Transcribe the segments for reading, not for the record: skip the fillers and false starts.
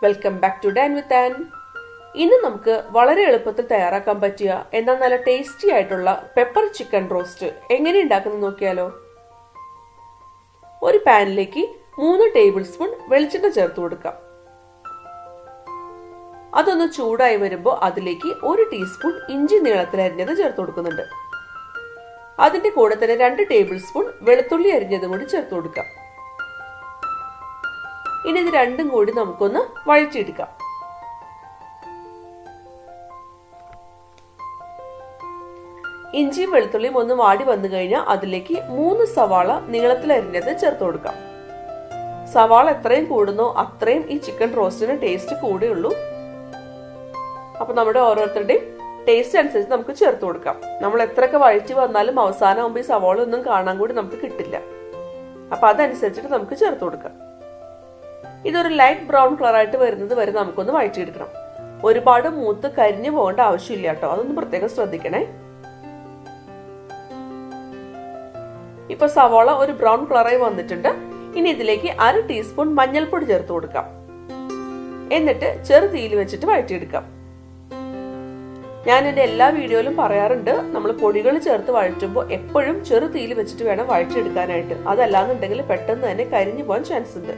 Welcome back to dinewithann. ഇന്ന് നമുക്ക് വളരെ എളുപ്പത്തിൽ തയ്യാറാക്കാൻ പറ്റിയ എന്നാൽ നല്ല ടേസ്റ്റി ആയിട്ടുള്ള പെപ്പർ ചിക്കൻ റോസ്റ്റ് എങ്ങനെ ഉണ്ടാക്കുന്നത് നോക്കിയാലോ. ഒരു പാനിലേക്ക് 3 ടേബിൾ സ്പൂൺ വെളിച്ചെണ്ണ ചേർത്ത് കൊടുക്കാം. അതൊന്ന് ചൂടായി വരുമ്പോൾ അതിലേക്ക് 1 ടീസ്പൂൺ ഇഞ്ചി നീളത്തിൽ അരിഞ്ഞത് ചേർത്ത് കൊടുക്കുന്നുണ്ട്. അതിന്റെ കൂടെ തന്നെ 2 ടേബിൾ സ്പൂൺ വെളുത്തുള്ളി അരിഞ്ഞതും കൂടി ചേർത്ത് കൊടുക്കാം. ഇനി ഇത് രണ്ടും കൂടി നമുക്കൊന്ന് വഴറ്റിയെടുക്കാം. ഇഞ്ചിയും വെളുത്തുള്ളിയും ഒന്ന് വാടി വന്നു കഴിഞ്ഞാൽ അതിലേക്ക് 3 സവാള നീളത്തിൽ അരിഞ്ഞത് ചേർത്ത് കൊടുക്കാം. സവാള എത്രയും കൂടുന്നോ അത്രയും ഈ ചിക്കൻ റോസ്റ്റിന് ടേസ്റ്റ് കൂടുകയുള്ളൂ. അപ്പൊ നമ്മുടെ ഓരോരുത്തരുടെയും ടേസ്റ്റ് അനുസരിച്ച് നമുക്ക് ചേർത്ത് കൊടുക്കാം. നമ്മൾ എത്രയൊക്കെ വഴറ്റി വന്നാലും അവസാനം ആകുമ്പോൾ ഈ സവാള ഒന്നും കാണാൻ കൂടി നമുക്ക് കിട്ടില്ല. അപ്പൊ അതനുസരിച്ചിട്ട് നമുക്ക് ചേർത്ത് കൊടുക്കാം. ഇതൊരു ലൈറ്റ് ബ്രൗൺ കളർ ആയിട്ട് വരുന്നത് വരെ നമുക്കൊന്ന് വഴറ്റിയെടുക്കണം. ഒരുപാട് മൂത്ത് കരിഞ്ഞു പോകേണ്ട ആവശ്യമില്ല കേട്ടോ, അതൊന്ന് പ്രത്യേകം ശ്രദ്ധിക്കണേ. ഇപ്പൊ സവാള ഒരു ബ്രൗൺ കളറായി വന്നിട്ടുണ്ട്. ഇനി ഇതിലേക്ക് 1/2 ടീസ്പൂൺ മഞ്ഞൾപ്പൊടി ചേർത്ത് കൊടുക്കാം. എന്നിട്ട് ചെറു തീയിൽ വെച്ചിട്ട് വഴറ്റിയെടുക്കാം. ഞാൻ എന്റെ എല്ലാ വീഡിയോയിലും പറയാറുണ്ട്, നമ്മൾ പൊടികൾ ചേർത്ത് വഴറ്റുമ്പോൾ എപ്പോഴും ചെറു തീയിൽ വെച്ചിട്ട് വേണം വഴറ്റിയെടുക്കാനായിട്ട്. അതല്ലാന്നുണ്ടെങ്കിൽ പെട്ടെന്ന് തന്നെ കരിഞ്ഞു പോകാൻ ചാൻസ് ഉണ്ട്.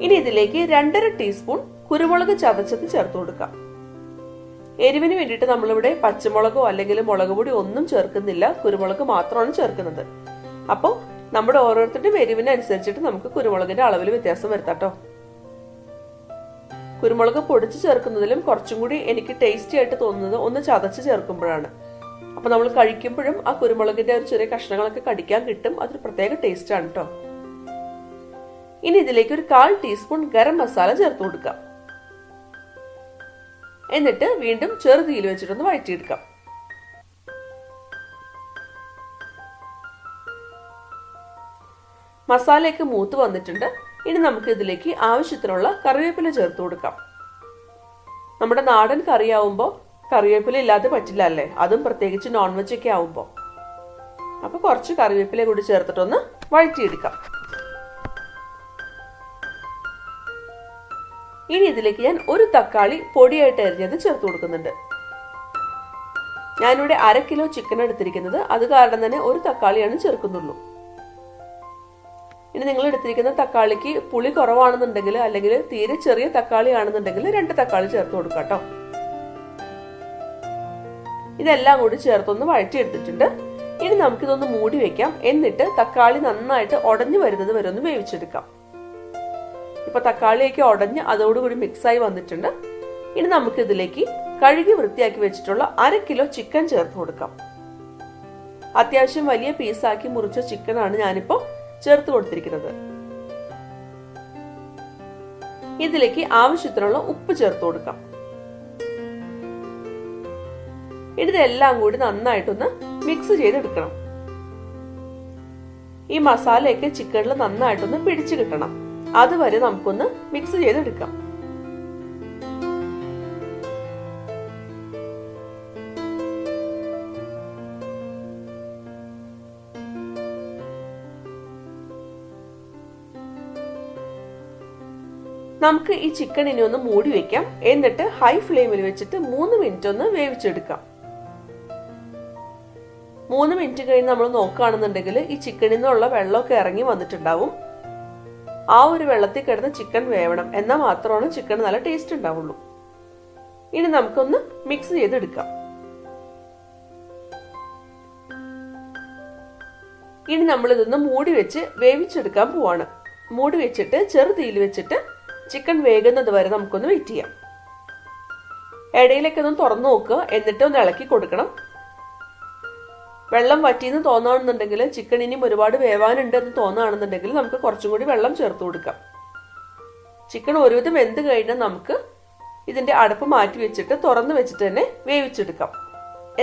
ഇനി ഇതിലേക്ക് 2.5 ടീസ്പൂൺ കുരുമുളക് ചതച്ചത് ചേർത്ത് കൊടുക്കാം. എരിവിന് വേണ്ടിയിട്ട് നമ്മളിവിടെ പച്ചമുളകോ അല്ലെങ്കിൽ മുളക് പൊടി ഒന്നും ചേർക്കുന്നില്ല, കുരുമുളക് മാത്രമാണ് ചേർക്കുന്നത്. അപ്പോൾ നമ്മുടെ ഓരോരുത്തരുടെയും എരിവിനനുസരിച്ചിട്ട് നമുക്ക് കുരുമുളകിന്റെ അളവിൽ വ്യത്യാസം വരുത്താട്ടോ. കുരുമുളക് പൊടിച്ച് ചേർക്കുന്നതിലും കുറച്ചും കൂടി എനിക്ക് ടേസ്റ്റി ആയിട്ട് തോന്നുന്നത് ഒന്ന് ചതച്ച് ചേർക്കുമ്പോഴാണ്. അപ്പൊ നമ്മൾ കഴിക്കുമ്പോഴും ആ കുരുമുളകിന്റെ ഒരു ചെറിയ കഷ്ണങ്ങളൊക്കെ കടിക്കാൻ കിട്ടും. അതൊരു പ്രത്യേക ടേസ്റ്റ് ആണ് കേട്ടോ. ഇനി ഇതിലേക്ക് ഒരു 1/4 ടീസ്പൂൺ ഗരം മസാല ചേർത്ത് കൊടുക്കാം. എന്നിട്ട് വീണ്ടും ചെറുതീയിൽ വെച്ചിട്ടൊന്ന് വഴറ്റിയെടുക്കാം. മസാലയൊക്കെ മൂത്ത് വന്നിട്ടുണ്ട്. ഇനി നമുക്ക് ഇതിലേക്ക് ആവശ്യത്തിനുള്ള കറിവേപ്പില ചേർത്ത് കൊടുക്കാം. നമ്മുടെ നാടൻ കറിയാവുമ്പോൾ കറിവേപ്പില ഇല്ലാതെ പറ്റില്ല അല്ലേ, അതും പ്രത്യേകിച്ച് നോൺ വെജ് ഒക്കെ ആവുമ്പോൾ. അപ്പൊ കുറച്ച് കറിവേപ്പില കൂടി ചേർത്തിട്ടൊന്ന് വഴറ്റിയെടുക്കാം. ഇനി ഇതിലേക്ക് ഞാൻ 1 തക്കാളി പൊടിയായിട്ട് അരിഞ്ഞത് ചേർത്ത് കൊടുക്കുന്നുണ്ട്. ഞാനിവിടെ 1/2 കിലോ ചിക്കൻ എടുത്തിരിക്കുന്നത്, അത് കാരണം തന്നെ 1 തക്കാളിയാണ് ചേർക്കുന്നുള്ളൂ. ഇനി നിങ്ങൾ എടുത്തിരിക്കുന്ന തക്കാളിക്ക് പുളി കുറവാണെന്നുണ്ടെങ്കിൽ അല്ലെങ്കിൽ തീരെ ചെറിയ തക്കാളി ആണെന്നുണ്ടെങ്കിൽ 2 തക്കാളി ചേർത്ത് കൊടുക്കാം കേട്ടോ. ഇതെല്ലാം കൂടി ചേർത്തൊന്ന് വഴറ്റിയെടുത്തിട്ടുണ്ട്. ഇനി നമുക്കിതൊന്ന് മൂടി വെക്കാം. എന്നിട്ട് തക്കാളി നന്നായിട്ട് ഉടഞ്ഞു വരുന്നത് വരെ ഒന്ന് വേവിച്ചെടുക്കാം. ഇപ്പൊ തക്കാളിയൊക്കെ ഉടഞ്ഞ് അതോടുകൂടി മിക്സായി വന്നിട്ടുണ്ട്. ഇനി നമുക്ക് ഇതിലേക്ക് കഴുകി വൃത്തിയാക്കി വെച്ചിട്ടുള്ള 1/2 കിലോ ചിക്കൻ ചേർത്ത് കൊടുക്കാം. അത്യാവശ്യം വലിയ പീസാക്കി മുറിച്ച ചിക്കനാണ് ഞാനിപ്പോ ചേർത്ത് കൊടുത്തിരിക്കുന്നത്. ഇതിലേക്ക് ആവശ്യത്തിനുള്ള ഉപ്പ് ചേർത്ത് കൊടുക്കാം. ഇതെല്ലാം കൂടി നന്നായിട്ടൊന്ന് മിക്സ് ചെയ്തെടുക്കണം. ഈ മസാലയൊക്കെ ചിക്കനിൽ നന്നായിട്ടൊന്ന് പിടിച്ചു കിട്ടണം. അതുവരെ നമുക്കൊന്ന് മിക്സ് ചെയ്തെടുക്കാം. നമുക്ക് ഈ ചിക്കൻ ഇനി ഒന്ന് മൂടി വെക്കാം. എന്നിട്ട് ഹൈ ഫ്ലെയിമിൽ വെച്ചിട്ട് 3 മിനിറ്റ് ഒന്ന് വേവിച്ചെടുക്കാം. 3 മിനിറ്റ് കഴിഞ്ഞ് നമ്മൾ നോക്കുകയാണെന്നുണ്ടെങ്കിൽ ഈ ചിക്കനിൽ നിന്നുള്ള വെള്ളമൊക്കെ ഇറങ്ങി വന്നിട്ടുണ്ടാവും. ആ ഒരു വെള്ളത്തിൽ കിടന്ന് ചിക്കൻ വേവണം, എന്നാൽ മാത്രമാണ് ചിക്കൻ നല്ല ടേസ്റ്റ് ഉണ്ടാവുള്ളൂ. ഇനി നമുക്കൊന്ന് മിക്സ് ചെയ്തെടുക്കാം. ഇനി നമ്മൾ ഇതൊന്ന് മൂടി വെച്ച് വേവിച്ചെടുക്കാൻ പോവാണ്. മൂടി വെച്ചിട്ട് ചെറുതീയിൽ വെച്ചിട്ട് ചിക്കൻ വേകുന്നത് വരെ നമുക്കൊന്ന് വെയിറ്റ് ചെയ്യാം. ഇടയിലൊക്കെ ഒന്ന് തുറന്നു നോക്കുക, എന്നിട്ട് ഒന്ന് ഇളക്കി കൊടുക്കണം. വെള്ളം വറ്റിയെന്ന് തോന്നുകയാണെന്നുണ്ടെങ്കിൽ, ചിക്കൻ ഇനിയും ഒരുപാട് വേവാനുണ്ട് എന്ന് തോന്നുകയാണെന്നുണ്ടെങ്കിൽ നമുക്ക് കുറച്ചും കൂടി വെള്ളം ചേർത്ത് കൊടുക്കാം. ചിക്കൻ ഒരുവിധം വെന്ത് കഴിഞ്ഞാൽ നമുക്ക് ഇതിന്റെ അടപ്പ് മാറ്റി വെച്ചിട്ട് തുറന്നു വെച്ചിട്ട് തന്നെ വേവിച്ചെടുക്കാം.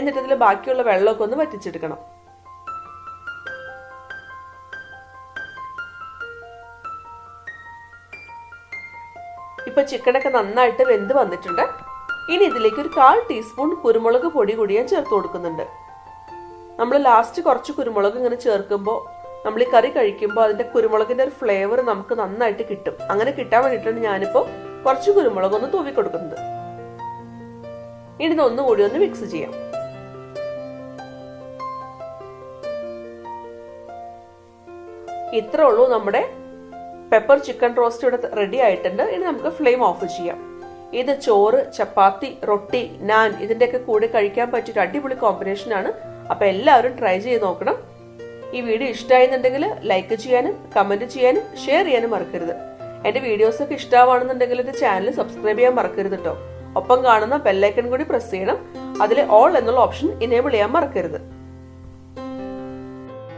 എന്നിട്ട് ഇതിൽ ബാക്കിയുള്ള വെള്ളമൊക്കെ ഒന്ന് വറ്റിച്ചെടുക്കണം. ഇപ്പൊ ചിക്കനൊക്കെ നന്നായിട്ട് വെന്ത് വന്നിട്ടുണ്ട്. ഇനി ഇതിലേക്ക് ഒരു 1/4 ടീസ്പൂൺ കുരുമുളക് പൊടി കൂടി ഞാൻ ചേർത്ത് കൊടുക്കുന്നുണ്ട്. നമ്മൾ ലാസ്റ്റ് കുറച്ച് കുരുമുളക് ഇങ്ങനെ ചേർക്കുമ്പോൾ നമ്മൾ ഈ കറി കഴിക്കുമ്പോൾ അതിന്റെ കുരുമുളകിന്റെ ഒരു ഫ്ലേവർ നമുക്ക് നന്നായിട്ട് കിട്ടും. അങ്ങനെ കിട്ടാൻ വേണ്ടിയിട്ടാണ് ഞാനിപ്പോൾ കുറച്ച് കുരുമുളക് ഒന്ന് തൂവി കൊടുക്കുന്നത്. ഇനി ഇതൊന്നുകൂടി ഒന്ന് മിക്സ് ചെയ്യാം. ഇത്രേ ഉള്ളൂ, നമ്മുടെ പെപ്പർ ചിക്കൻ റോസ്റ്റ് ഇവിടെ റെഡി ആയിട്ടുണ്ട്. ഇനി നമുക്ക് ഫ്ലെയിം ഓഫ് ചെയ്യാം. ഇത് ചോറ്, ചപ്പാത്തി, റൊട്ടി, നാൻ ഇതിന്റെയൊക്കെ കൂടെ കഴിക്കാൻ പറ്റിയൊരു അടിപൊളി കോമ്പിനേഷൻ ആണ്. അപ്പൊ എല്ലാവരും ട്രൈ ചെയ്ത് നോക്കണം. ഈ വീഡിയോ ഇഷ്ടമായെന്നുണ്ടെങ്കിൽ ലൈക്ക് ചെയ്യാനും കമന്റ് ചെയ്യാനും ഷെയർ ചെയ്യാനും മറക്കരുത്. എന്റെ വീഡിയോസ് ഒക്കെ ഇഷ്ടമാണെന്നുണ്ടെങ്കിൽ എന്റെ ചാനൽ സബ്സ്ക്രൈബ് ചെയ്യാൻ മറക്കരുത് കേട്ടോ. ഒപ്പം കാണുന്ന ബെല്ലൈക്കൺ കൂടി പ്രസ് ചെയ്യണം. അതിൽ ഓൾ എന്നുള്ള ഓപ്ഷൻ ഇനേബിൾ ചെയ്യാൻ മറക്കരുത്.